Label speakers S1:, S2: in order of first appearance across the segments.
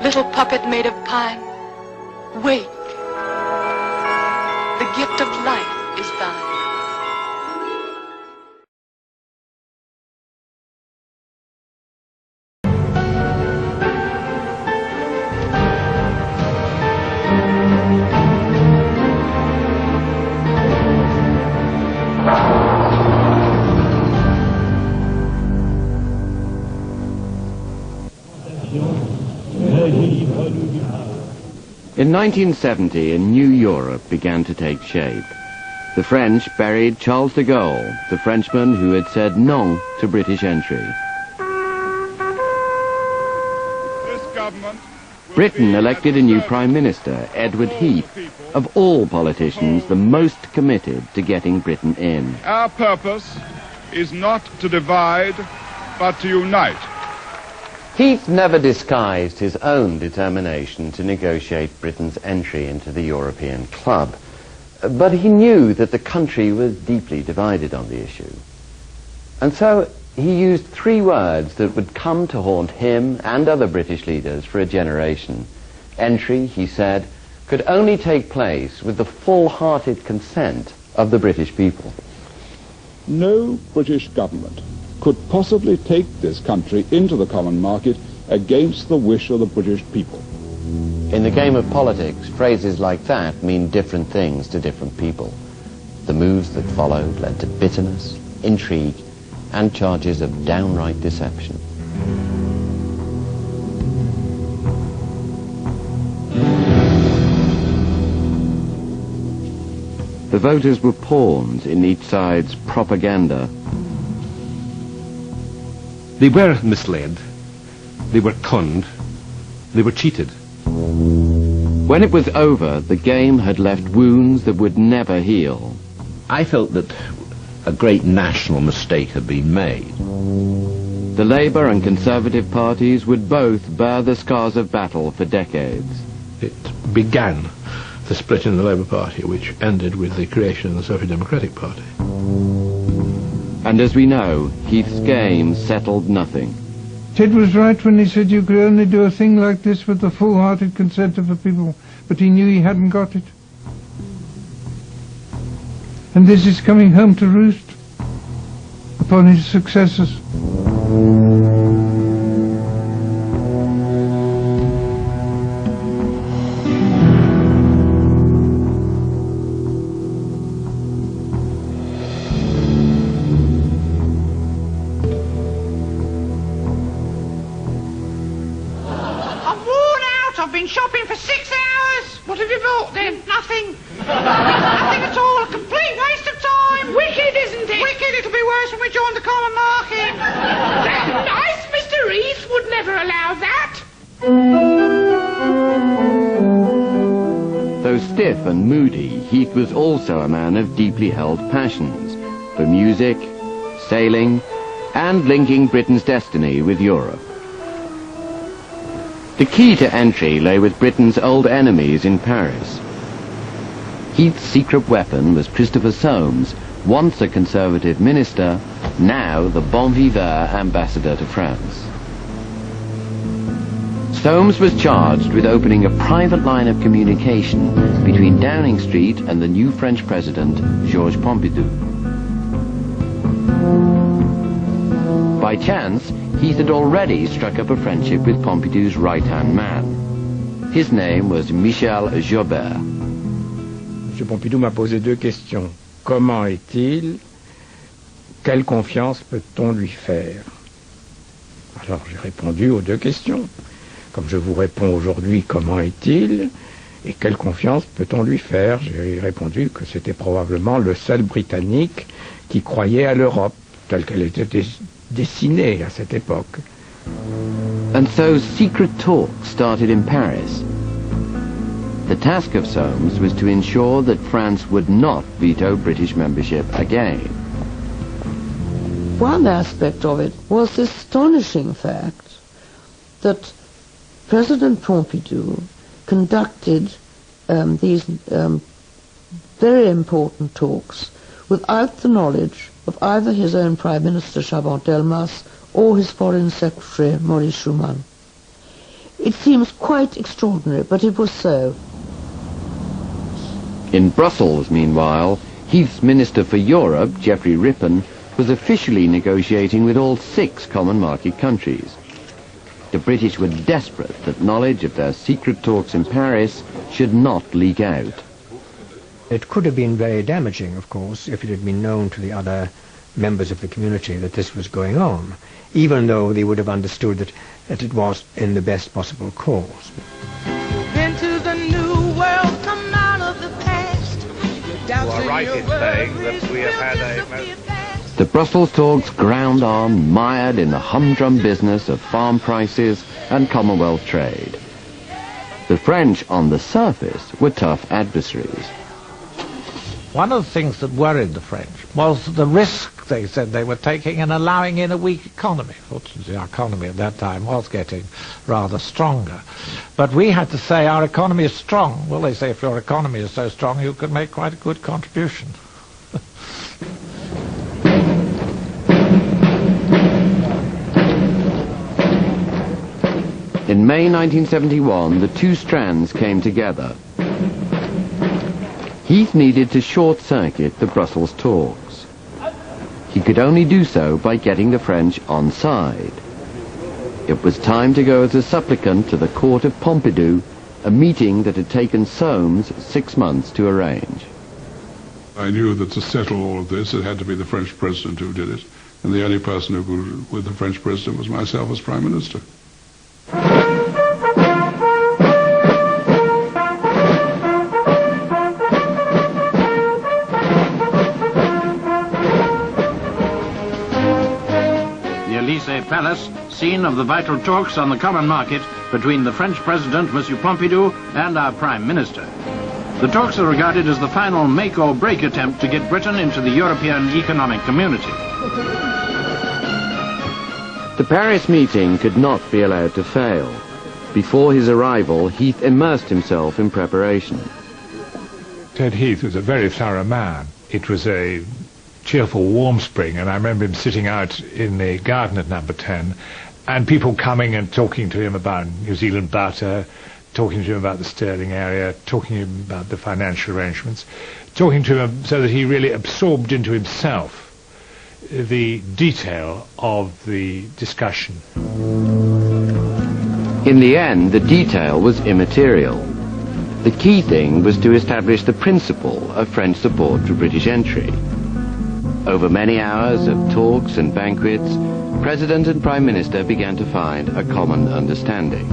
S1: little puppet made of pine, wake. The gift of life is thine.
S2: In 1970, a new Europe began to take shape. The French buried Charles de Gaulle, the Frenchman who had said non to British entry. Britain elected a new Prime Minister, Edward Heath, of all politicians the most committed to getting Britain in.
S3: Our purpose is not to divide, but to unite.
S2: Heath never disguised his own determination to negotiate Britain's entry into the European club, but he knew that the country was deeply divided on the issue. And so he used three words that would come to haunt him and other British leaders for a generation. Entry, he said, could only take place with the full-hearted consent of the British people.
S3: No British government could possibly take this country into the common market against the wish of the British people.
S2: In the game of politics, phrases like that mean different things to different people. The moves that followed led to bitterness, intrigue, and charges of downright deception. The voters were pawns in each side's propaganda.
S4: They were misled, they were conned, they were cheated.
S2: When it was over, the game had left wounds that would never heal.
S5: I felt that a great national mistake had been made.
S2: The Labour and Conservative parties would both bear the scars of battle for decades.
S4: It began the split in the Labour Party, which ended with the creation of the Social Democratic Party.
S2: And as we know, Heath's game settled nothing.
S6: Ted was right when he said you could only do a thing like this with the full-hearted consent of the people, but he knew he hadn't got it. And this is coming home to roost upon his successors.
S7: I've been shopping for 6 hours. What have you bought then? Nothing. Nothing at all. A complete waste of time. Wicked, isn't it? Wicked. It'll be worse when we join the common market. That's nice. Mr. Heath would never allow that.
S2: Though stiff and moody, Heath was also a man of deeply held passions for music, sailing, and linking Britain's destiny with Europe. The key to entry lay with Britain's old enemies in Paris. Heath's secret weapon was Christopher Soames, once a Conservative minister, now the bon vivant ambassador to France. Soames was charged with opening a private line of communication between Downing Street and the new French president, Georges Pompidou. By chance, Heath had already struck up a friendship with Pompidou's right-hand man. His name was Michel Joubert.
S8: M. Pompidou m'a posé deux questions. Comment est-il? Quelle confiance peut-on lui faire? Alors j'ai répondu aux deux questions. Comme je vous réponds aujourd'hui, comment est-il? Et quelle confiance peut-on lui faire? J'ai répondu que c'était probablement le seul Britannique qui croyait à l'Europe, telle qu'elle était dessinée à cette époque.
S2: And so secret talks started in Paris. The task of Soames was to ensure that France would not veto British membership again.
S9: One aspect of it was the astonishing fact that President Pompidou conducted these very important talks without the knowledge of either his own Prime Minister Chaban-Delmas or his Foreign Secretary Maurice Schumann. It seems quite extraordinary, but it was so.
S2: In Brussels, meanwhile, Heath's Minister for Europe, Geoffrey RIPPON, was officially negotiating with all 6 common market countries. The British were desperate that knowledge of their secret talks in Paris should not leak out.
S10: It could have been very damaging, of course, if it had been known to the other members of the community that this was going on, even though they would have understood that it was in the best possible cause.
S7: Into the new world, come out of the past.
S4: You are right in saying that we have had a...
S2: The Brussels talks ground on, mired in the humdrum business of farm prices and Commonwealth trade. The French, on the surface, were tough adversaries.
S11: One of the things that worried the French was the risk they said they were taking in allowing in a weak economy. Fortunately, our economy at that time was getting rather stronger. But we had to say our economy is strong. Well, they say if your economy is so strong, you could make quite a good contribution.
S2: In May 1971, the 2 strands came together. Heath needed to short-circuit the Brussels talks. He could only do so by getting the French on side. It was time to go as a supplicant to the court of Pompidou, a meeting that had taken SOAMES 6 months to arrange.
S3: I knew that to settle all of this, it had to be the French president who did it, and the only person who could with the French president was myself as Prime Minister.
S12: Palace, scene of the vital talks on the common market between the French President, M. Pompidou, and our Prime Minister. The talks are regarded as the final make-or-break attempt to get Britain into the European Economic Community.
S2: The Paris meeting could not be allowed to fail. Before his arrival, Heath immersed himself in preparation.
S4: Ted Heath was a very thorough man. It was a cheerful warm spring, and I remember him sitting out in the garden at number 10 and people coming and talking to him about New Zealand butter, talking to him about the Sterling area, talking to him about the financial arrangements, talking to him so that he really absorbed into himself the detail of the discussion.
S2: In the end, the detail was immaterial. The key thing was to establish the principle of French support for British entry. Over many hours of talks and banquets, President and Prime Minister began to find a common understanding.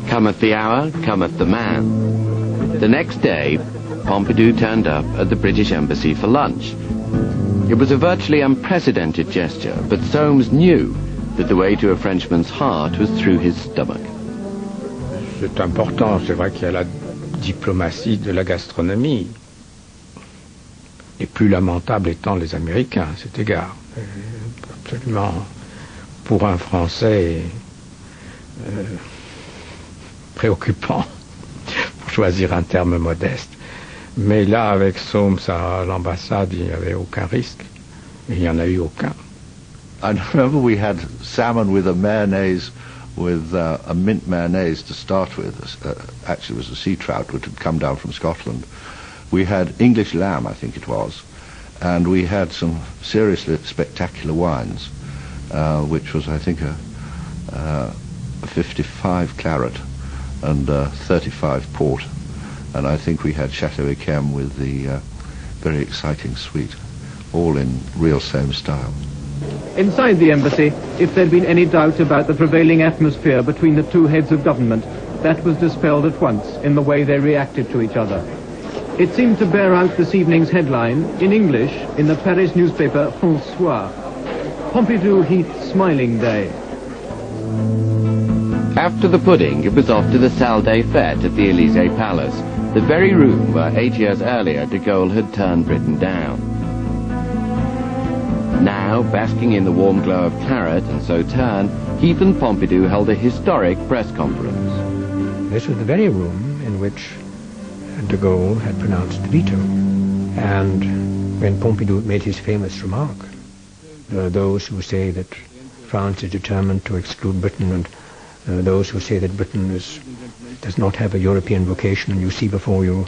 S2: Cometh the hour, cometh the man. The next day, Pompidou turned up at the British Embassy for lunch. It was a virtually unprecedented gesture, but Soames knew that the way to a Frenchman's heart was through his stomach.
S8: C'est important, c'est vrai qu'il y a la diplomatie de la gastronomie. Les plus lamentables étant les Américains à cet égard. Absolument, pour un Français, préoccupant, pour choisir un terme modeste. Mais là, avec Soames à l'ambassade, il n'y avait aucun risque. Il n'y en a eu aucun.
S5: I remember we had salmon with a mayonnaise, with a mint mayonnaise to start with. Actually, it was a sea trout which had come down from Scotland. We had English lamb, I think it was, and we had some seriously spectacular wines, which was, I think, a 55 claret and 35 port, and I think we had Chateau Yquem with the very exciting suite, all in real same style.
S13: Inside the embassy, if there'd been any doubt about the prevailing atmosphere between the two heads of government, that was dispelled at once in the way they reacted to each other. It seemed to bear out this evening's headline, in English, in the Paris newspaper François. Pompidou Heath Smiling Day.
S2: After the pudding, it was off to the Salle des Fêtes at the Élysée Palace, the very room where 8 years earlier de Gaulle had turned Britain down. Now, basking in the warm glow of claret and sauterne, Heath and Pompidou held a historic press conference.
S10: This was the very room in which de Gaulle had pronounced the veto. And when Pompidou made his famous remark, there are those who say that France is determined to exclude Britain, and those who say that Britain does not have a European vocation, and you see before you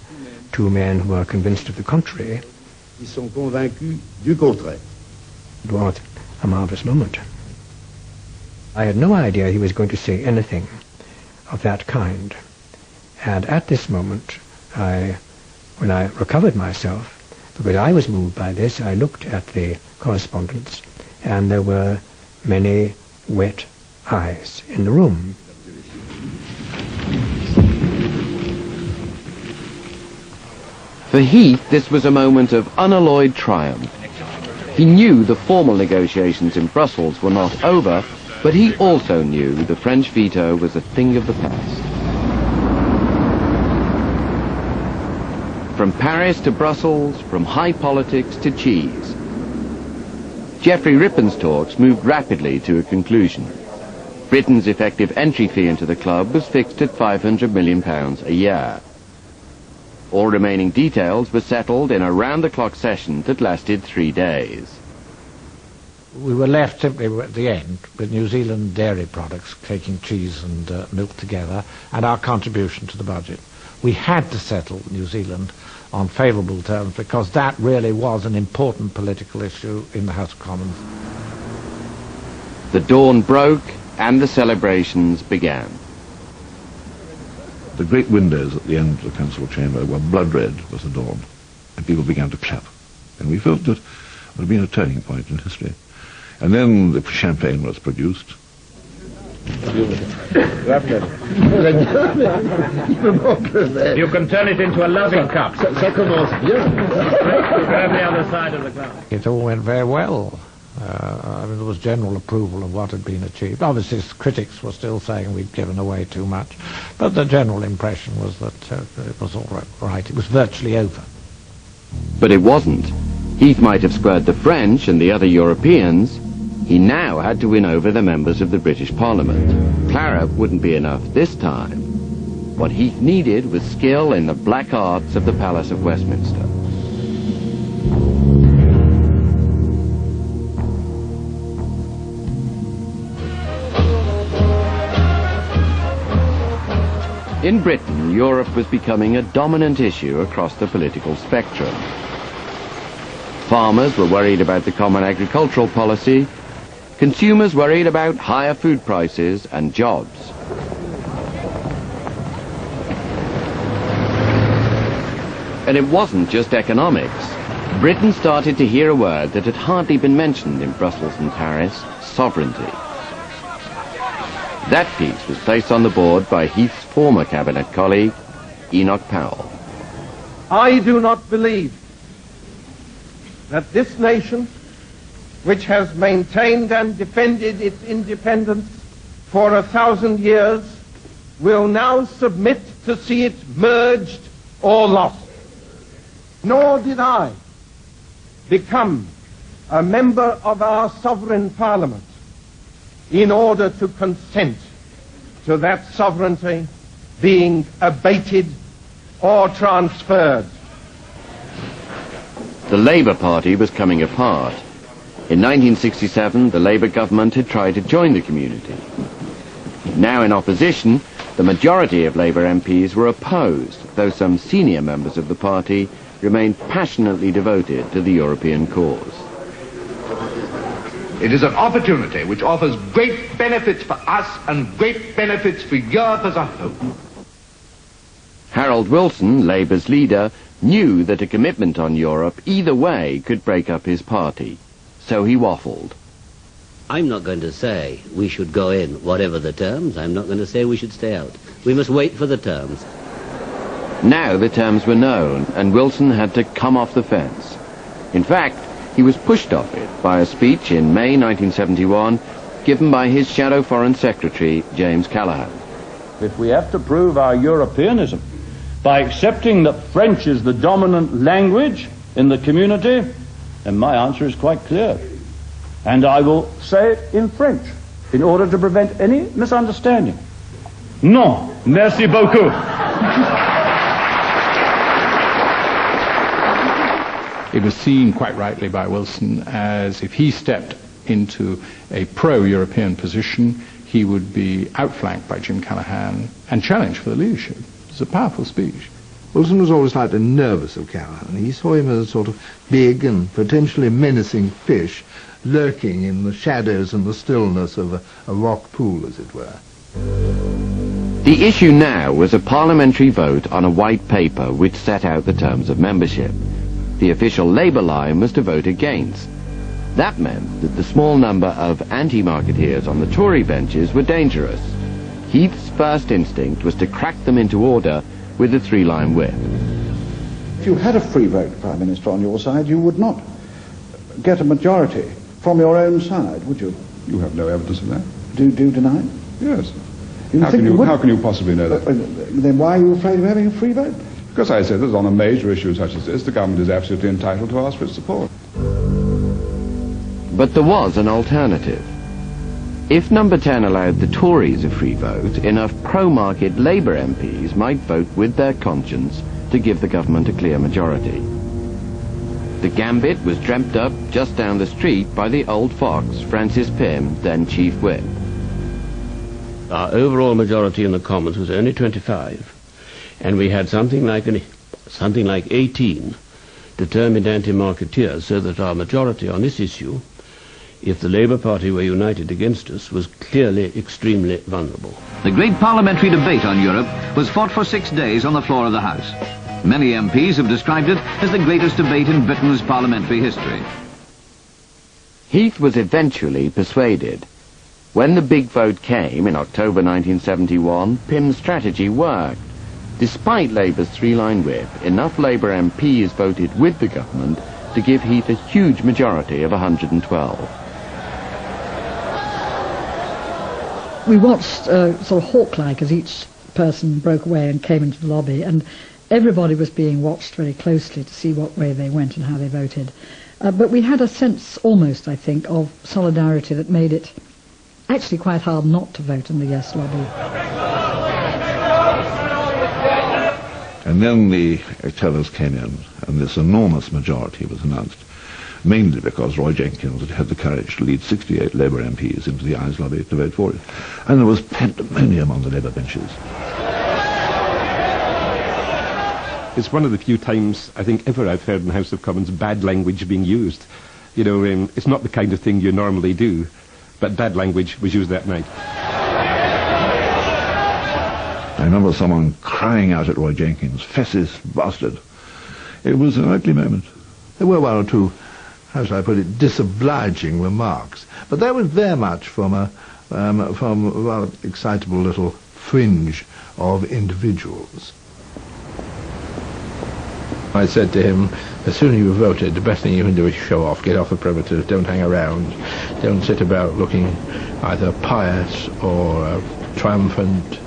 S10: two men who are convinced of the contrary.
S14: Ils sont convaincus du contraire.
S10: It was a marvelous moment. I had no idea he was going to say anything of that kind. And at this moment, when I recovered myself, because I was moved by this, I looked at the correspondence, and there were many wet eyes in the room.
S2: For Heath, this was a moment of unalloyed triumph. He knew the formal negotiations in Brussels were not over, but he also knew the French veto was a thing of the past. From Paris to Brussels, from high politics to cheese. Geoffrey Rippon's talks moved rapidly to a conclusion. Britain's effective entry fee into the club was fixed at £500 million a year. All remaining details were settled in a round-the-clock session that lasted 3 days.
S11: We were left simply at the end with New Zealand dairy products, taking cheese and milk together, and our contribution to the budget. We had to settle New Zealand on favourable terms because that really was an important political issue in the House of Commons.
S2: The dawn broke and the celebrations began.
S5: The great windows at the end of the council chamber were blood red with the dawn, and people began to clap. And we felt that it had been a turning point in history. And then the champagne was produced.
S13: You can turn it into a loving cup.
S11: Grab the other side of the glass. It all went very well. I mean, there was general approval of what had been achieved. Obviously, critics were still saying we'd given away too much, but the general impression was that it was all right. It was virtually over.
S2: But it wasn't. Heath might have squared the French and the other Europeans. He now had to win over the members of the British Parliament. Claret wouldn't be enough this time. What Heath needed was skill in the black arts of the Palace of Westminster. In Britain, Europe was becoming a dominant issue across the political spectrum. Farmers were worried about the common agricultural policy. Consumers worried about higher food prices and jobs. And it wasn't just economics. Britain started to hear a word that had hardly been mentioned in Brussels and Paris: sovereignty. That piece was placed on the board by Heath's former cabinet colleague, ENOCH Powell.
S15: I do not believe that this nation, which has maintained and defended its independence for 1,000 years, will now submit to see it merged or lost. Nor did I become a member of our sovereign parliament in order to consent to that sovereignty being abated or transferred.
S2: The Labour Party was coming apart. In 1967, the Labour government had tried to join the community. Now in opposition, the majority of Labour MPs were opposed, though some senior members of the party remained passionately devoted to the European cause.
S16: It is an opportunity which offers great benefits for us and great benefits for Europe as a whole.
S2: Harold Wilson, Labour's leader, knew that a commitment on Europe either way could break up his party. So he waffled.
S17: I'm not going to say we should go in, whatever the terms. I'm not going to say we should stay out. We must wait for the terms.
S2: Now the terms were known, and Wilson had to come off the fence. In fact, he was pushed off it by a speech in May 1971 given by his shadow Foreign Secretary, James Callaghan.
S18: If we have to prove our Europeanism by accepting that French is the dominant language in the community, then my answer is quite clear. And I will say it in French in order to prevent any misunderstanding. Non, merci beaucoup.
S19: It was seen quite rightly by Wilson as if he stepped
S3: into a pro-European position, he would be outflanked by Jim Callaghan and challenged for the leadership. It's a powerful speech.
S19: Wilson was always slightly nervous of Callaghan. He saw him as a sort of big and potentially menacing fish lurking in the shadows and the stillness of a rock pool, as it were.
S2: The issue now was a parliamentary vote on a white paper which set out the terms of membership. The official Labour line was to vote against. That meant that the small number of anti-marketeers on the Tory benches were dangerous. Heath's first instinct was to crack them into order with a three-line whip.
S20: If you had a free vote Prime Minister on your side, you would not get a majority from your own side, would you?
S3: You have no evidence of that.
S20: Do you deny it?
S3: Yes.
S20: How
S3: can you possibly know that?
S20: Then why are you afraid of having a free vote?
S3: Because I said that on a major issue such as this, the government is absolutely entitled to ask for its support.
S2: But there was an alternative. If Number 10 allowed the Tories a free vote, enough pro-market Labour MPs might vote with their conscience to give the government a clear majority. The gambit was dreamt up just down the street by the old fox, Francis Pym, then Chief Whip.
S17: Our overall majority in the Commons was only 25, and we had something like 18 determined anti-marketeers, so that our majority on this issue, if the Labour Party were united against us, was clearly extremely vulnerable.
S21: The great parliamentary debate on Europe was fought for 6 days on the floor of the House. Many MPs have described it as the greatest debate in Britain's parliamentary history.
S2: Heath was eventually persuaded. When the big vote came in October 1971, Pym's strategy worked. Despite Labour's three-line whip, enough Labour MPs voted with the government to give Heath a huge majority of 112.
S22: We watched sort of hawk-like as each person broke away and came into the lobby, and everybody was being watched very closely to see what way they went and how they voted. But we had a sense, almost, I think, of solidarity that made it actually quite hard not to vote in the yes lobby.
S5: And then the tellers came in, and this enormous majority was announced, mainly because Roy Jenkins had had the courage to lead 68 Labour MPs into the Ayes lobby to vote for it. And there was pandemonium on the Labour benches.
S23: It's one of the few times, I think, ever I've heard in the House of Commons bad language being used. You know, it's not the kind of thing you normally do, but bad language was used that night.
S5: I remember someone crying out at Roy Jenkins, "Fessis bastard." It was an ugly moment.
S19: There were one or two, how shall I put it, disobliging remarks, but that was very much from a rather excitable little fringe of individuals.
S8: I said to him, as soon as you've voted, the best thing you can do is show off, get off the premises, don't hang around, don't sit about looking either pious or triumphant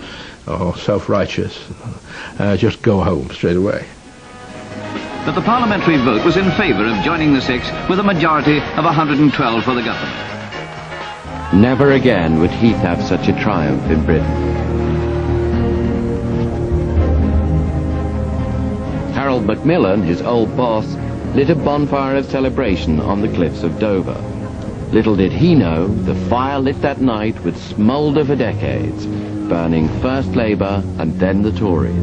S8: or self-righteous. Just go home straight away.
S21: But the parliamentary vote was in favour of joining the Six with a majority of 112 for the government.
S2: Never again would Heath have such a triumph in Britain. Harold Macmillan, his old boss, lit a bonfire of celebration on the cliffs of Dover. Little did he know, the fire lit that night would smoulder for decades, burning first Labour and then the Tories.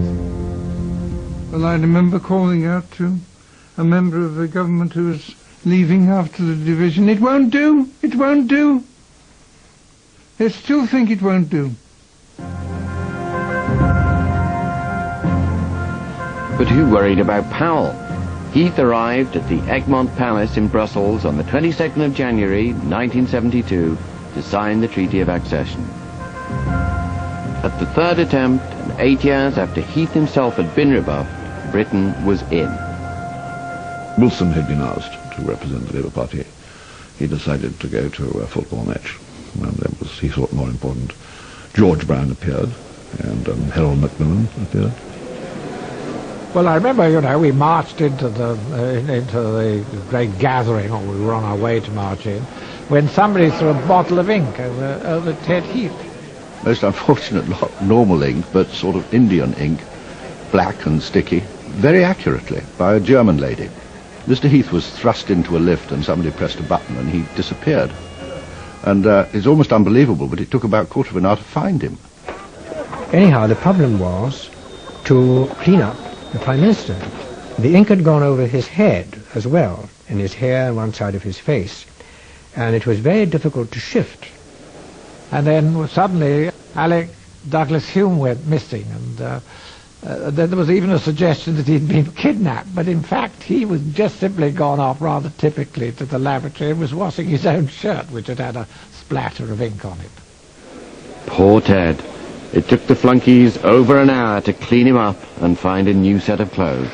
S6: Well, I remember calling out to a member of the government who was leaving after the division, "It won't do! It won't do!" They still think it won't do.
S2: But who worried about Powell? Heath arrived at the Egmont Palace in Brussels on the 22nd of January 1972 to sign the Treaty of Accession. At the third attempt, and 8 years after Heath himself had been rebuffed, Britain was in.
S5: Wilson had been asked to represent the Labour Party. He decided to go to a football match, and that was, he thought, more important. George Brown appeared, and Harold Macmillan appeared.
S11: Well, I remember, you know, we marched into the great gathering, or we were on our way to march in, when somebody threw a bottle of ink over Ted Heath.
S5: Most unfortunate lot, normal ink, but sort of Indian ink, black and sticky, very accurately, by a German lady. Mr. Heath was thrust into a lift and somebody pressed a button and he disappeared. And it's almost unbelievable, but it took about a quarter of an hour to find him.
S10: Anyhow, the problem was to clean up the Prime Minister. The ink had gone over his head as well, and his hair on one side of his face, and it was very difficult to shift.
S11: And then suddenly Alec Douglas Hume went missing, and then there was even a suggestion that he'd been kidnapped, but in fact he was just simply gone off rather typically to the laboratory and was washing his own shirt, which had had a splatter of ink on it.
S2: Poor Ted. It took the flunkies over an hour to clean him up and find a new set of clothes.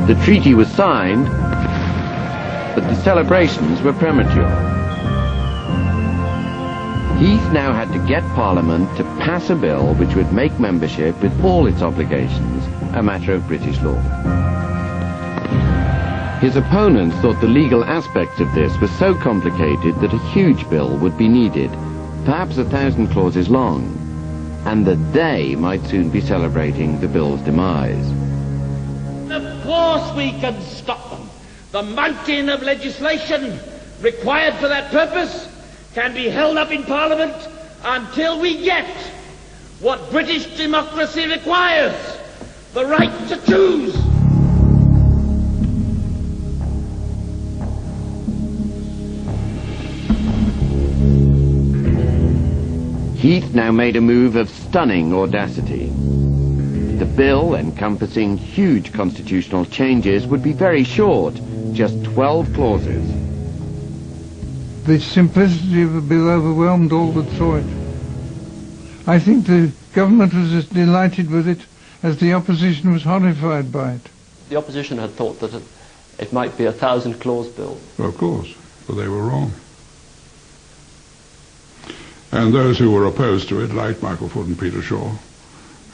S2: The treaty was signed, but the celebrations were premature. Heath now had to get Parliament to pass a bill which would make membership with all its obligations a matter of British law. His opponents thought the legal aspects of this were so complicated that a huge bill would be needed, perhaps 1,000 clauses long, and that they might soon be celebrating the bill's demise.
S1: Of course we can stop them. The mountain of legislation required for that purpose can be held up in Parliament until we get what British democracy requires, the right to choose.
S2: Heath now made a move of stunning audacity. The bill, encompassing huge constitutional changes, would be very short, just 12 clauses.
S6: The simplicity of the bill overwhelmed all that saw it. I think the government was as delighted with it as the opposition was horrified by it.
S7: The opposition had thought that it might be a 1,000-clause bill.
S3: Of course, but they were wrong. And those who were opposed to it, like Michael Foot and Peter Shaw,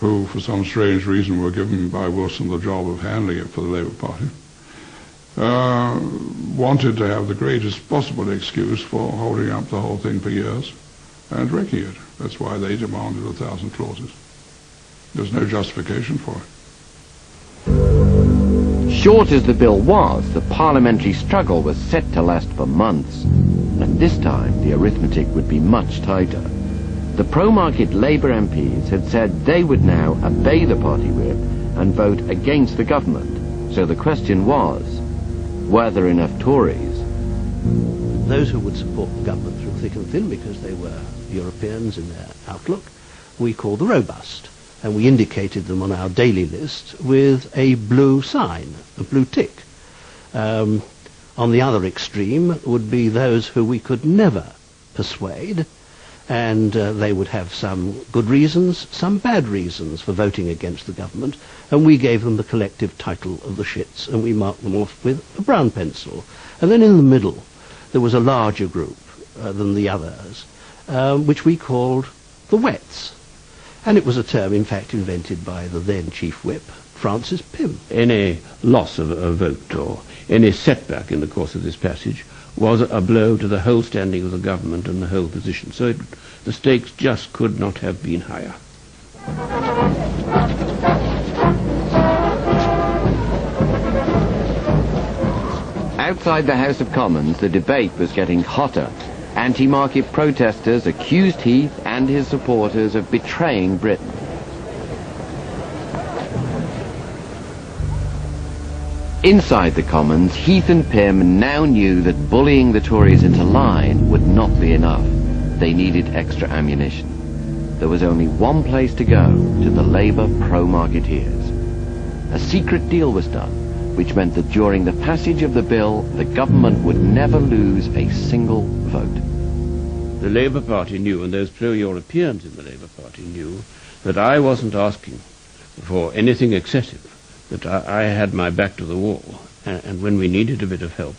S3: who for some strange reason were given by Wilson the job of handling it for the Labour Party, wanted to have the greatest possible excuse for holding up the whole thing for years and wrecking it. That's why they demanded 1,000 clauses. There's no justification for it.
S2: Short as the bill was, the parliamentary struggle was set to last for months, and this time the arithmetic would be much tighter. The pro-market Labour MPs had said they would now obey the party whip and vote against the government. So the question was, were there enough Tories?
S9: Those who would support the government through thick and thin because they were Europeans in their outlook, we called the robust. And we indicated them on our daily list with a blue sign, a blue tick. On the other extreme would be those who we could never persuade, and they would have some good reasons, some bad reasons for voting against the government, and we gave them the collective title of the shits, and we marked them off with a brown pencil. And then in the middle there was a larger group than the others, which we called the wets. And it was a term, in fact, invented by the then Chief Whip, Francis Pym.
S17: Any loss of a vote or any setback in the course of this passage was a blow to the whole standing of the government and the whole position. So the stakes just could not have been higher.
S2: Outside the House of Commons, the debate was getting hotter. Anti-market protesters accused Heath and his supporters of betraying Britain. Inside the Commons, Heath and Pym now knew that bullying the Tories into line would not be enough. They needed extra ammunition. There was only one place to go, to the Labour pro-marketeers. A secret deal was done, which meant that during the passage of the bill, the government would never lose a single vote.
S17: The Labour Party knew, and those pro-Europeans in the Labour Party knew, that I wasn't asking for anything excessive, that I had my back to the wall, and when we needed a bit of help,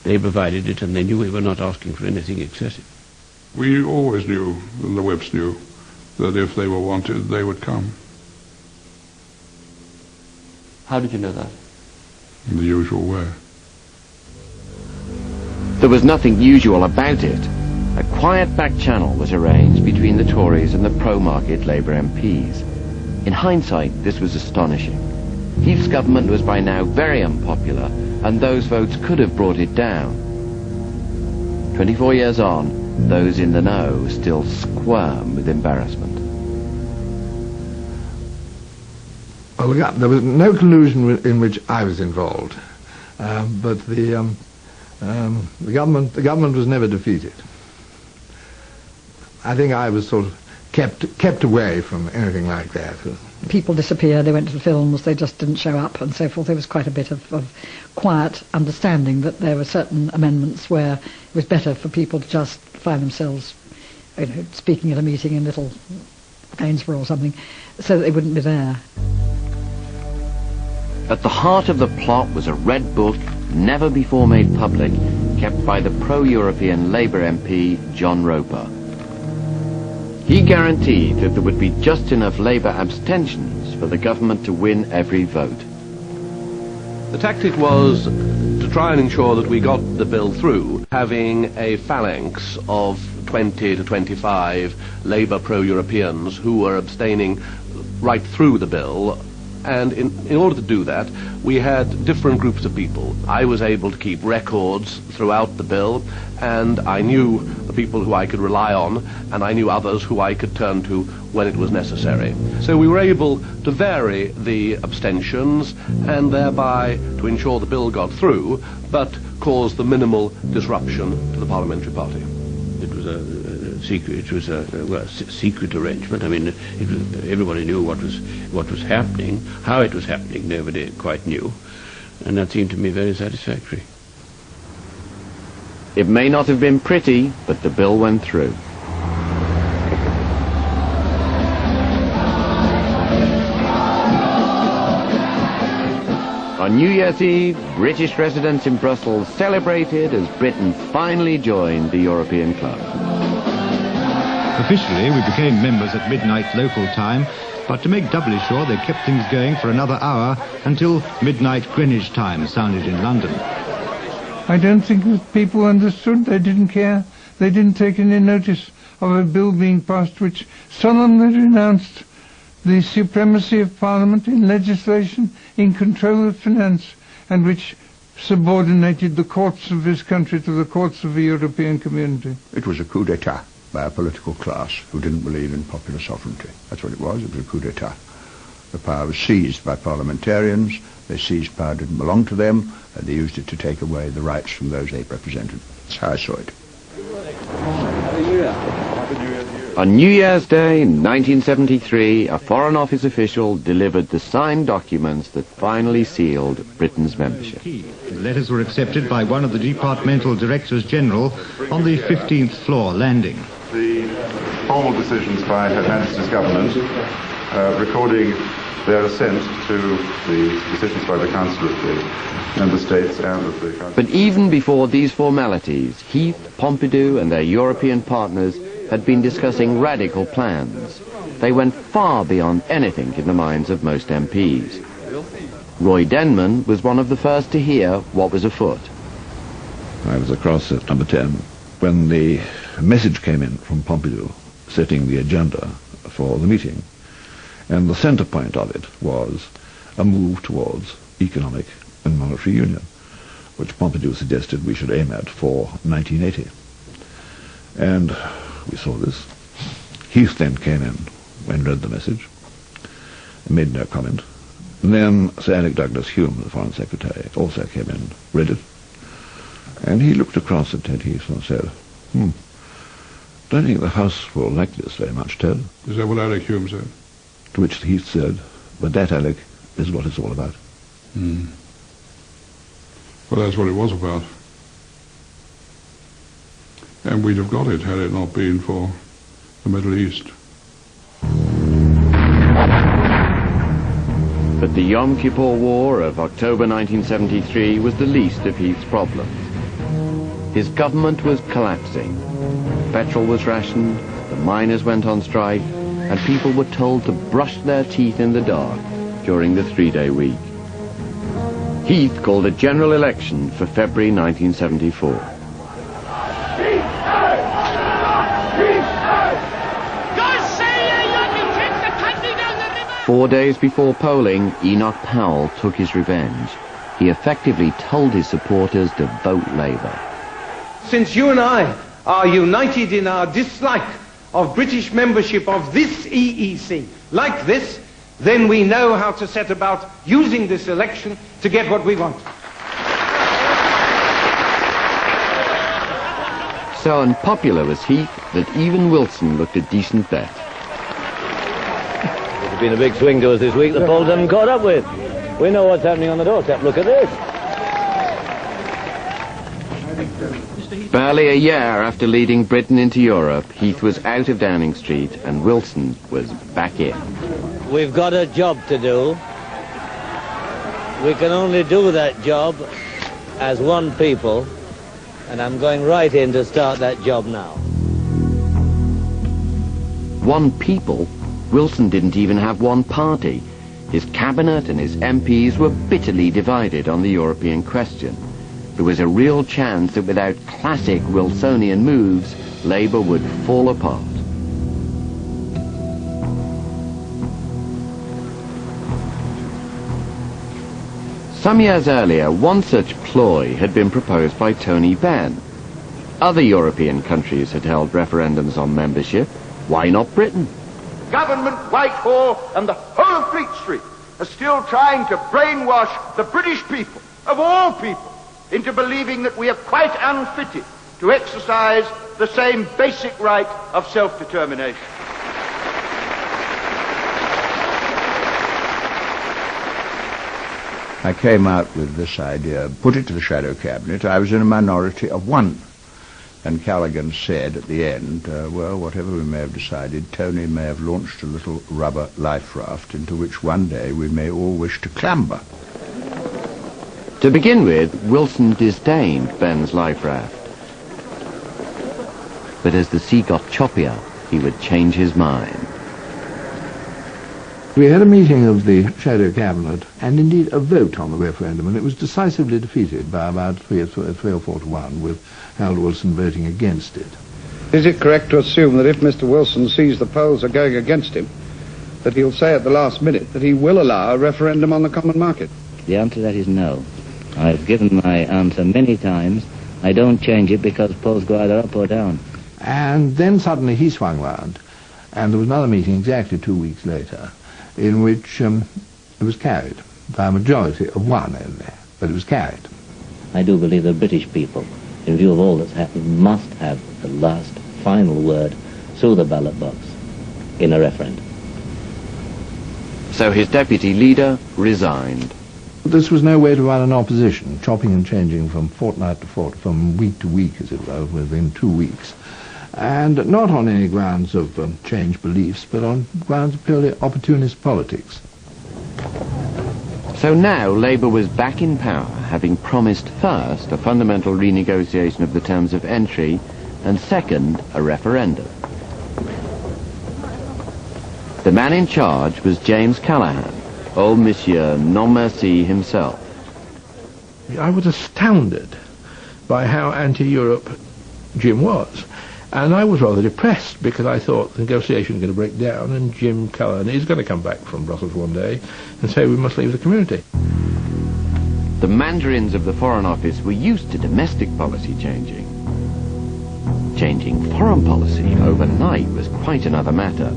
S17: they provided it, and they knew we were not asking for anything excessive.
S3: We always knew, and the whips knew, that if they were wanted, they would come.
S7: How did you know that?
S3: In the usual way.
S2: There was nothing usual about it. A quiet back channel was arranged between the Tories and the pro-market Labour MPs. In hindsight, this was astonishing. Heath's government was by now very unpopular, and those votes could have brought it down. 24 years on, those in the know still squirm with embarrassment.
S19: Well, there was no collusion in which I was involved, but the government was never defeated. I think I was sort of kept away from anything like that.
S22: People disappeared, they went to the films, they just didn't show up and so forth. There was quite a bit of quiet understanding that there were certain amendments where it was better for people to just find themselves, you know, speaking at a meeting in Little Gainsborough or something, so that they wouldn't be there.
S2: At the heart of the plot was a red book, never before made public, kept by the pro-European Labour MP John Roper. He guaranteed that there would be just enough Labour abstentions for the government to win every vote.
S4: The tactic was to try and ensure that we got the bill through, having a phalanx of 20 to 25 Labour pro-Europeans who were abstaining right through the bill. And in order to do that, we had different groups of people. I was able to keep records throughout the bill, and I knew the people who I could rely on, and I knew others who I could turn to when it was necessary. So we were able to vary the abstentions, and thereby to ensure the bill got through, but cause the minimal disruption to the parliamentary party.
S17: It was a secret. It was a secret arrangement. I mean, everybody knew what was happening. How it was happening, nobody quite knew, and that seemed to me very satisfactory.
S2: It may not have been pretty, but the bill went through. On New Year's Eve, British residents in Brussels celebrated as Britain finally joined the European club.
S12: Officially, we became members at midnight local time, but to make doubly sure, they kept things going for another hour until midnight Greenwich time sounded in London.
S6: I don't think that people understood. They didn't care. They didn't take any notice of a bill being passed which solemnly renounced the supremacy of Parliament in legislation, in control of finance, and which subordinated the courts of this country to the courts of the European community.
S14: It was a coup d'etat by a political class who didn't believe in popular sovereignty. That's what it was. It was a coup d'etat. The power was seized by parliamentarians. They seized power didn't belong to them, and they used it to take away the rights from those they represented. That's how I saw it.
S2: On New Year's Day, 1973, a Foreign Office official delivered the signed documents that finally sealed Britain's membership.
S12: The letters were accepted by one of the departmental directors general on the 15th floor landing.
S24: The formal decisions by Her Majesty's government recording their assent to the decisions by the Council of the Member States and of the Council.
S2: But even before these formalities, Heath, Pompidou and their European partners had been discussing radical plans. They went far beyond anything in the minds of most MPs. Roy Denman was one of the first to hear what was afoot.
S5: I was across at number 10 when the message came in from Pompidou setting the agenda for the meeting. And the centre point of it was a move towards economic and monetary union, which Pompidou suggested we should aim at for 1980. And we saw this. Heath then came in and read the message and made no comment. And then Sir Alec Douglas Hume, the Foreign Secretary, also came in, read it, and he looked across at Ted Heath and said, don't think the House will like this very much, Ted.
S3: Is that what Alec Hume said?
S5: To which Heath said, but that, Alec, is what it's all about.
S3: Well, that's what it was about. And we'd have got it had it not been for the Middle East.
S2: But the Yom Kippur War of October 1973 was the least of Heath's problems. His government was collapsing. Petrol was rationed, the miners went on strike, and people were told to brush their teeth in the dark during the three-day week. Heath called a general election for February 1974. 4 days before polling, Enoch Powell took his revenge. He effectively told his supporters to vote Labour.
S13: Since you and I are united in our dislike of British membership of this EEC, like this, then we know how to set about using this election to get what we want.
S2: So unpopular was Heath that even Wilson looked a decent bet.
S15: There's been a big swing to us this week the polls haven't caught up with. We know what's happening on the doorstep. Look at this.
S2: Barely a year after leading Britain into Europe, Heath was out of Downing Street and Wilson was back in.
S15: We've got a job to do. We can only do that job as one people, and I'm going right in to start that job now.
S2: One people? Wilson didn't even have one party. His cabinet and his MPs were bitterly divided on the European question. There was a real chance that without classic Wilsonian moves, Labour would fall apart. Some years earlier, one such ploy had been proposed by Tony Benn. Other European countries had held referendums on membership. Why not Britain?
S16: Government, Whitehall and the whole of Fleet Street are still trying to brainwash the British people, of all people, into believing that we are quite unfitted to exercise the same basic right of self-determination.
S14: I came out with this idea, put it to the shadow cabinet. I was in a minority of one. And Callaghan said at the end, well, whatever we may have decided, Tony may have launched a little rubber life raft into which one day we may all wish to clamber.
S2: To begin with, Wilson disdained Benn's life raft. But as the sea got choppier, he would change his mind.
S19: We had a meeting of the Shadow Cabinet, and indeed a vote on the referendum, and it was decisively defeated by about 3 or 4 to 1, with Harold Wilson voting against it.
S20: Is it correct to assume that if Mr. Wilson sees the polls are going against him, that he'll say at the last minute that he will allow a referendum on the common market?
S18: The answer to that is no. I've given my answer many times. I don't change it because polls go either up or down.
S19: And then suddenly he swung round, and there was another meeting exactly 2 weeks later, in which it was carried by a majority of one only, but it was carried.
S18: I do believe the British people, in view of all that's happened, must have the last final word through the ballot box in a referendum.
S2: So his deputy leader resigned.
S19: This was no way to run an opposition, chopping and changing from fortnight to fortnight, from week to week, as it were, within 2 weeks. And not on any grounds of changed beliefs, but on grounds of purely opportunist politics.
S2: So now Labour was back in power, having promised first a fundamental renegotiation of the terms of entry, and second, a referendum. The man in charge was James Callaghan, old Monsieur Non Merci himself.
S19: I was astounded by how anti-Europe Jim was. And I was rather depressed because I thought the negotiation was going to break down and Jim Callaghan is going to come back from Brussels one day and say we must leave the community.
S2: The mandarins of the Foreign Office were used to domestic policy changing. Changing foreign policy overnight was quite another matter.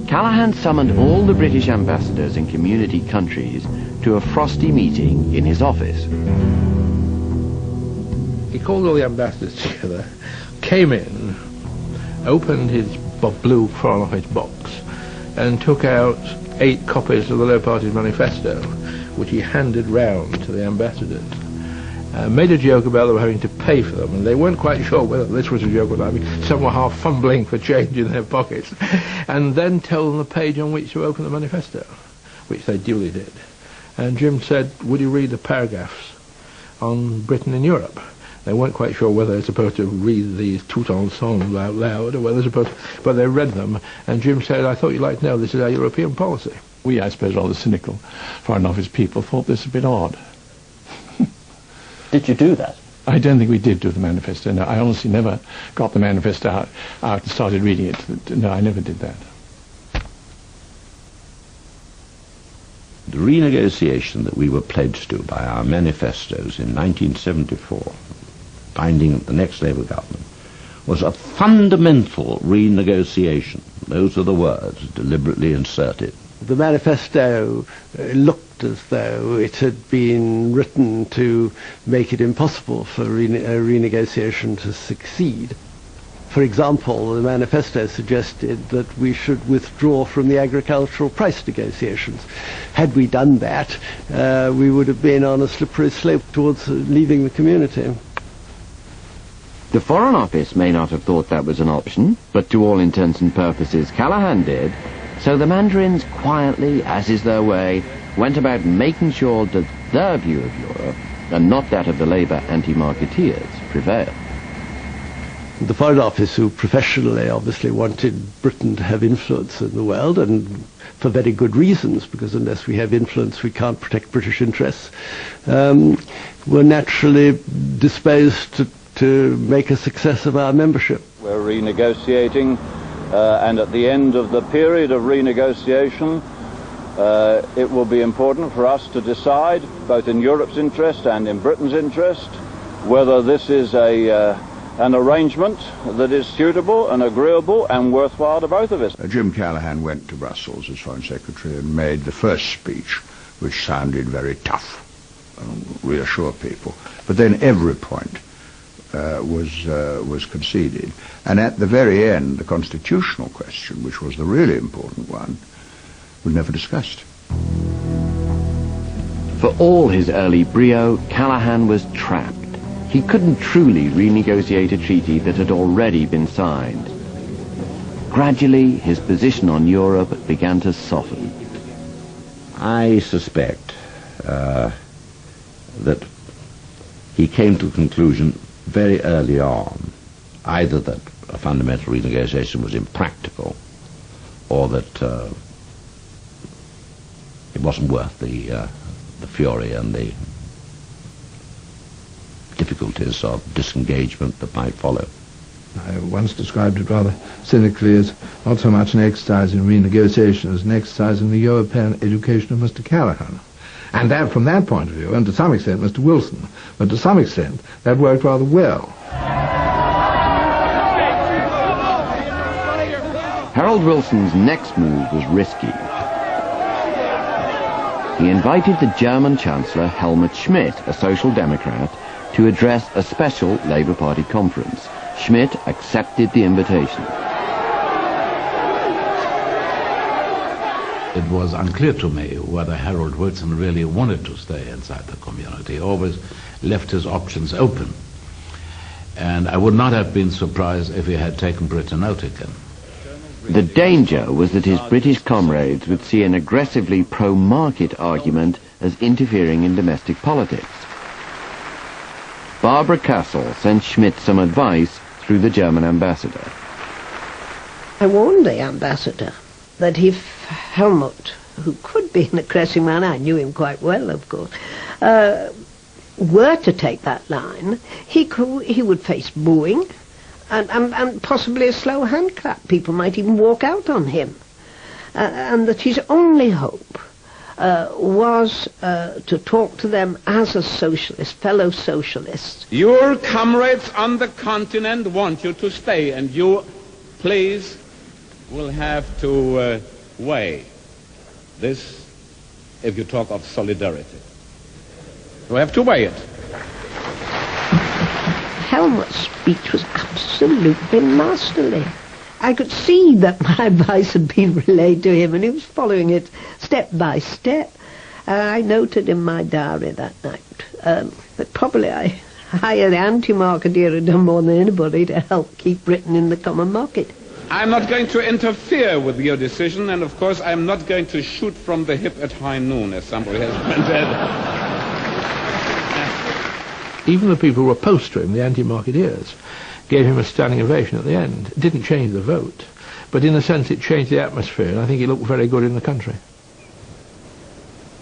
S2: Callaghan summoned all the British ambassadors in community countries to a frosty meeting in his office.
S19: He called all the ambassadors together, came in, opened his blue Foreign Office box, and took out 8 copies of the Labour Party's manifesto, which he handed round to the ambassadors. Made a joke about them having to pay for them, and they weren't quite sure whether this was a joke or not. I mean, some were half fumbling for change in their pockets. And then told them the page on which to open the manifesto, which they duly did. And Jim said, would you read the paragraphs on Britain in Europe? They weren't quite sure whether they're supposed to read these tout ensemble out loud or whether they're supposed to, but they read them, and Jim said, I thought you'd like to know this is our European policy.
S25: We, I suppose, rather cynical Foreign Office people thought this a bit odd.
S7: Did you do that?
S25: I don't think we did do the manifesto. No, I honestly never got the manifesto out and started reading it. No, I never did that.
S8: the renegotiation that we were pledged to by our manifestos in 1974, binding the next Labour government, was a fundamental renegotiation. Those are the words deliberately inserted.
S9: The manifesto looked as though it had been written to make it impossible for renegotiation to succeed. For example, the manifesto suggested that we should withdraw from the agricultural price negotiations. Had we done that, we would have been on a slippery slope towards leaving the community.
S2: The Foreign Office may not have thought that was an option, but to all intents and purposes Callaghan did, so the Mandarins quietly, as is their way, went about making sure that their view of Europe, and not that of the Labour anti-marketeers, prevailed.
S9: The Foreign Office, who professionally obviously wanted Britain to have influence in the world, and for very good reasons, because unless we have influence we can't protect British interests, were naturally disposed to make a success of our membership.
S10: We're renegotiating, and at the end of the period of renegotiation, it will be important for us to decide, both in Europe's interest and in Britain's interest, whether this is an arrangement that is suitable and agreeable and worthwhile to both of us.
S14: Jim Callaghan went to Brussels as Foreign Secretary and made the first speech, which sounded very tough and reassured people. But then every point was conceded. And at the very end, the constitutional question, which was the really important one, was never discussed.
S2: For all his early brio, Callaghan was trapped. He couldn't truly renegotiate a treaty that had already been signed. Gradually, his position on Europe began to soften.
S8: I suspect that he came to the conclusion very early on, either that a fundamental renegotiation was impractical, or that it wasn't worth the fury and the difficulties of disengagement that might follow.
S19: I once described it rather cynically as not so much an exercise in renegotiation as an exercise in the European education of Mr. Callaghan. And that, from that point of view, and to some extent Mr. Wilson, but to some extent that worked rather well.
S2: Harold Wilson's next move was risky. He invited the German Chancellor Helmut Schmidt, a Social Democrat, to address a special Labour Party conference. Schmidt accepted the invitation.
S11: It was unclear to me whether Harold Wilson really wanted to stay inside the community. He always left his options open. And I would not have been surprised if he had taken Britain out again.
S2: The danger was that his British comrades would see an aggressively pro-market argument as interfering in domestic politics. Barbara Castle sent Schmidt some advice through the German ambassador.
S21: I warned the ambassador that if Helmut, who could be an aggressive man, I knew him quite well, of course, were to take that line, he would face booing and possibly a slow hand clap. People might even walk out on him. And that his only hope was to talk to them as a socialist, fellow socialists.
S23: Your comrades on the continent want you to stay, and you, please, will have to weigh this if you talk of solidarity. You have to weigh it.
S21: Helmut's speech was absolutely masterly. I could see that my advice had been relayed to him, and he was following it step by step. I noted in my diary that night that probably I hired the anti-marketeer had done more than anybody to help keep Britain in the common market.
S23: I'm not going to interfere with your decision, and of course I'm not going to shoot from the hip at high noon, as somebody has said.
S19: Even the people who were opposed to him, the anti-marketeers, gave him a standing ovation at the end. It didn't change the vote, but in a sense it changed the atmosphere, and I think he looked very good in the country.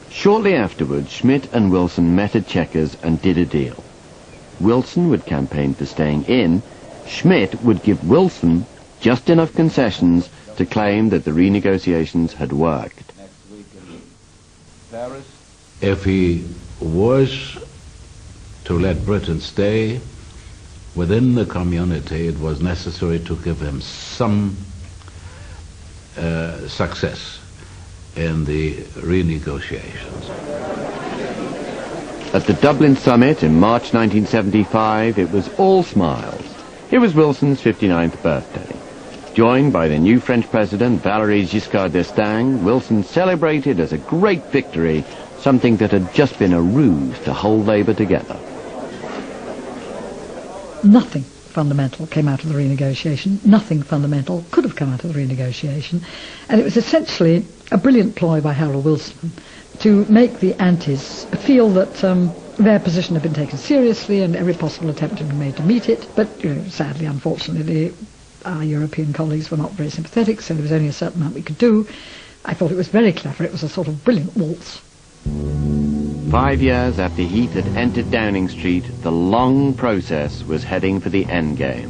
S2: Shortly afterwards, Schmidt and Wilson met at Chequers and did a deal. Wilson would campaign for staying in. Schmidt would give Wilson just enough concessions to claim that the renegotiations had worked.
S11: If he was to let Britain stay within the community, it was necessary to give him some success in the renegotiations.
S2: At the Dublin summit in March 1975, it was all smiles. It was Wilson's 59th birthday. Joined by the new French President, Valéry Giscard d'Estaing, Wilson celebrated as a great victory something that had just been a ruse to hold Labour together.
S1: Nothing fundamental came out of the renegotiation. Nothing fundamental could have come out of the renegotiation. And it was essentially a brilliant ploy by Harold Wilson to make the antis feel that their position had been taken seriously and every possible attempt had been made to meet it. But, sadly, unfortunately, our European colleagues were not very sympathetic, so there was only a certain amount we could do. I thought it was very clever. It was a sort of brilliant waltz.
S2: 5 years after Heath had entered Downing Street, the long process was heading for the end game.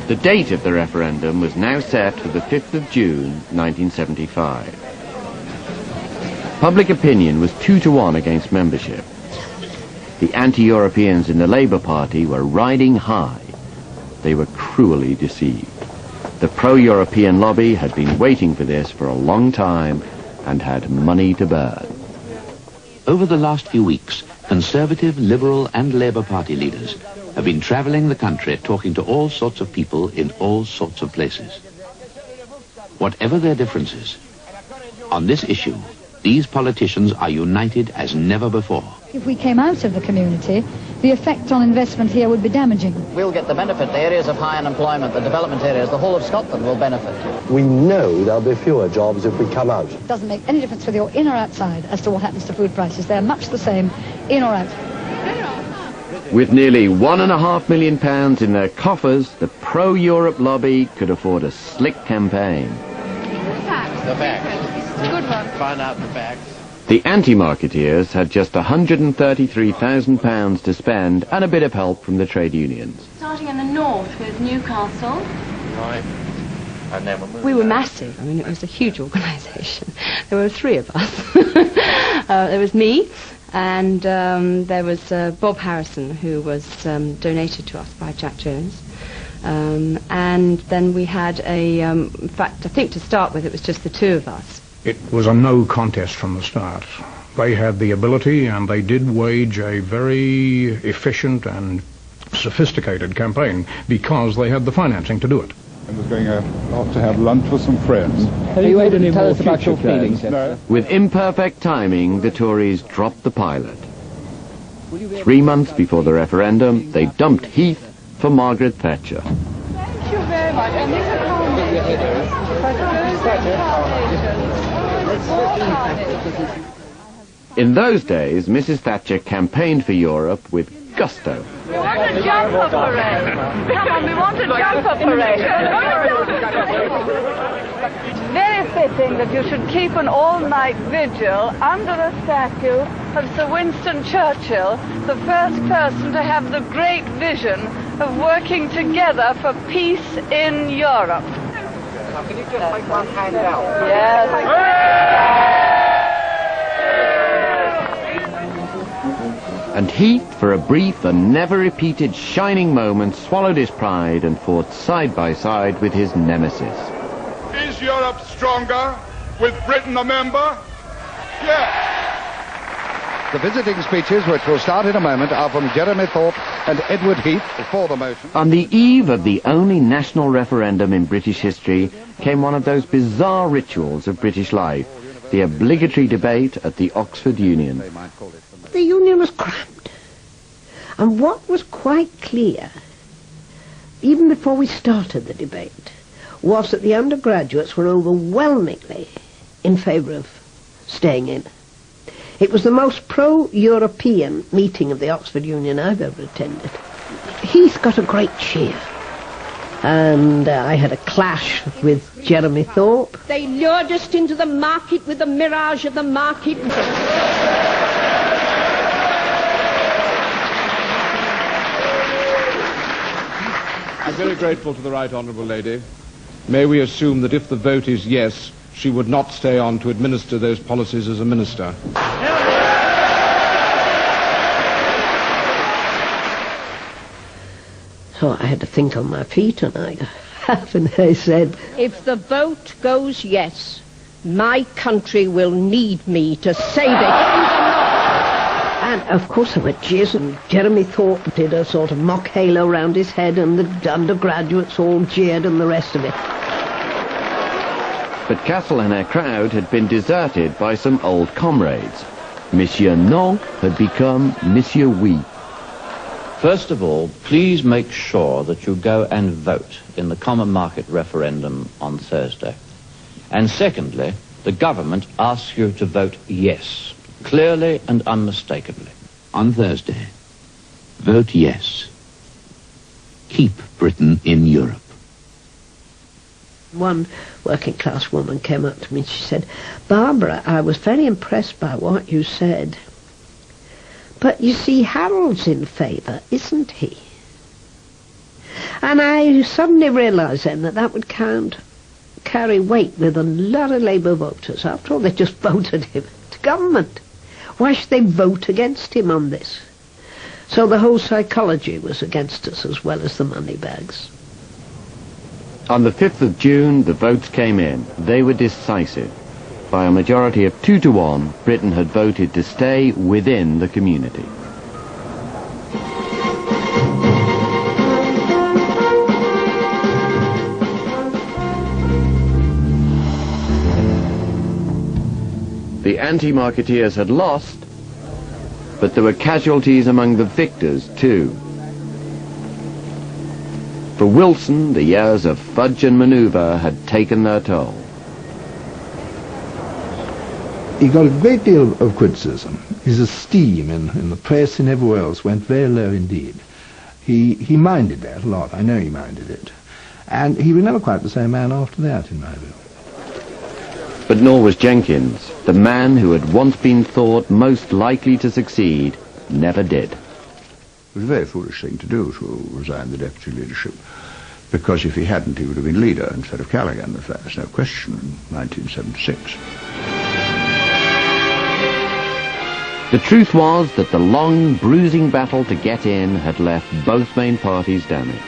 S2: The date of the referendum was now set for the 5th of June, 1975. Public opinion was 2-1 against membership. The anti-Europeans in the Labour Party were riding high. They were cruelly deceived. The pro-European lobby had been waiting for this for a long time and had money to burn.
S4: Over the last few weeks, Conservative, Liberal and Labour Party leaders have been travelling the country talking to all sorts of people in all sorts of places. Whatever their differences, on this issue, these politicians are united as never before.
S6: If we came out of the community, the effect on investment here would be damaging.
S17: We'll get the benefit. The areas of high unemployment, the development areas, the whole of Scotland will benefit.
S22: We know there'll be fewer jobs if we come out.
S6: It doesn't make any difference whether you're in or outside as to what happens to food prices. They're much the same, in or out.
S2: With nearly £1.5 million in their coffers, the pro-Europe lobby could afford a slick campaign.
S17: The facts. Good one. Find out the facts.
S2: The anti-marketeers had just £133,000 to spend and a bit of help from the trade unions.
S26: Starting in the north with Newcastle.
S17: Right. And then
S27: we were massive. I mean, it was a huge organisation. There were 3 of us. There was me, and there was Bob Harrison, who was donated to us by Jack Jones. And then we had in fact, I think to start with, it was just the 2 of us.
S28: It was a no contest from the start. They had the ability and they did wage a very efficient and sophisticated campaign because they had the financing to do it.
S24: I was going off to have lunch with some friends.
S7: Are you able to tell us about your feelings?
S24: No.
S2: With imperfect timing, the Tories dropped the pilot. 3 months before the referendum, they dumped Heath for Margaret Thatcher.
S26: Thank you very much. And this
S2: In those days, Mrs. Thatcher campaigned for Europe with gusto.
S26: We want a jumper parade. Come on, we want a jumper parade. Very fitting that you should keep an all-night vigil under the statue of Sir Winston Churchill, the first person to have the great vision of working together for peace in Europe.
S29: Now, can you just make one hand out?
S26: Yes.
S2: And Heath, for a brief and never-repeated shining moment, swallowed his pride and fought side by side with his nemesis.
S3: Is Europe stronger with Britain a member? Yes.
S20: The visiting speeches, which will start in a moment, are from Jeremy Thorpe and Edward Heath for the motion.
S2: On the eve of the only national referendum in British history came one of those bizarre rituals of British life, the obligatory debate at the Oxford Union.
S21: The Union was crammed. And what was quite clear, even before we started the debate, was that the undergraduates were overwhelmingly in favour of staying in. It was the most pro-European meeting of the Oxford Union I've ever attended. Heath got a great cheer. And I had a clash with Jeremy Thorpe.
S30: They lured us into the market with the mirage of the market.
S23: I'm very grateful to the Right Honourable Lady
S20: may we assume that if the vote is yes, she would not stay on to administer those policies as a minister?
S21: So I had to think on my feet, and I said, if the vote goes yes, my country will need me to save it. And of course there were jeers, and Jeremy Thorpe did a sort of mock halo round his head, and the undergraduates all jeered and the rest of it.
S2: But Castle and her crowd had been deserted by some old comrades. Monsieur Non had become Monsieur Oui.
S5: First of all, please make sure that you go and vote in the common market referendum on Thursday. And secondly, the government asks you to vote yes, clearly and unmistakably.
S4: On Thursday, vote yes. Keep Britain in Europe.
S21: One working class woman came up to me and she said, Barbara, I was very impressed by what you said. But you see, Harold's in favour, isn't he? And I suddenly realised then that would carry weight with a lot of Labour voters. After all, they just voted him to government. Why should they vote against him on this? So the whole psychology was against us as well as the money bags.
S2: On the 5th of June, the votes came in. They were decisive. By a majority of 2-1, Britain had voted to stay within the community. The anti-marketeers had lost, but there were casualties among the victors too. For Wilson, the years of fudge and manoeuvre had taken their toll.
S19: He got a great deal of criticism. His esteem in the press and everywhere else went very low indeed. He minded that a lot. I know he minded it. And he was never quite the same man after that, in my view.
S2: But nor was Jenkins. The man who had once been thought most likely to succeed never did.
S9: It was a very foolish thing to do, to resign the deputy leadership, because if he hadn't, he would have been leader instead of Callaghan. There's no question in 1976.
S2: The truth was that the long, bruising battle to get in had left both main parties damaged.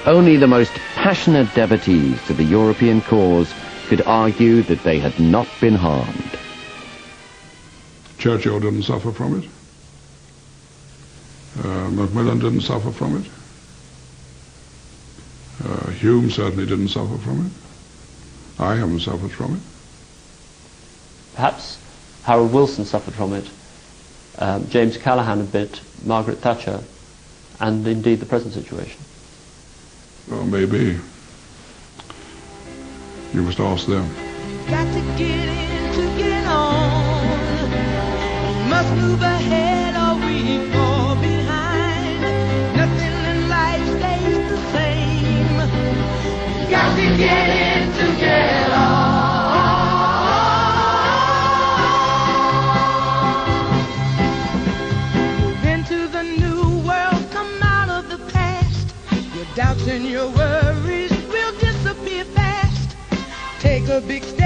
S2: Only the most passionate devotees to the European cause could argue that they had not been harmed.
S3: Churchill didn't suffer from it. Macmillan didn't suffer from it. Hume certainly didn't suffer from it. I haven't suffered from it.
S7: Perhaps Harold Wilson suffered from it. James Callaghan a bit, Margaret Thatcher, and indeed the present situation.
S3: Well, maybe. You must ask them.
S10: Got to get in to get on. Must move ahead or we fall behind. Nothing in life stays the same. Got to get in to get on. Move into the new world, come out of the past. Your doubts and your worries will disappear fast. Take a big step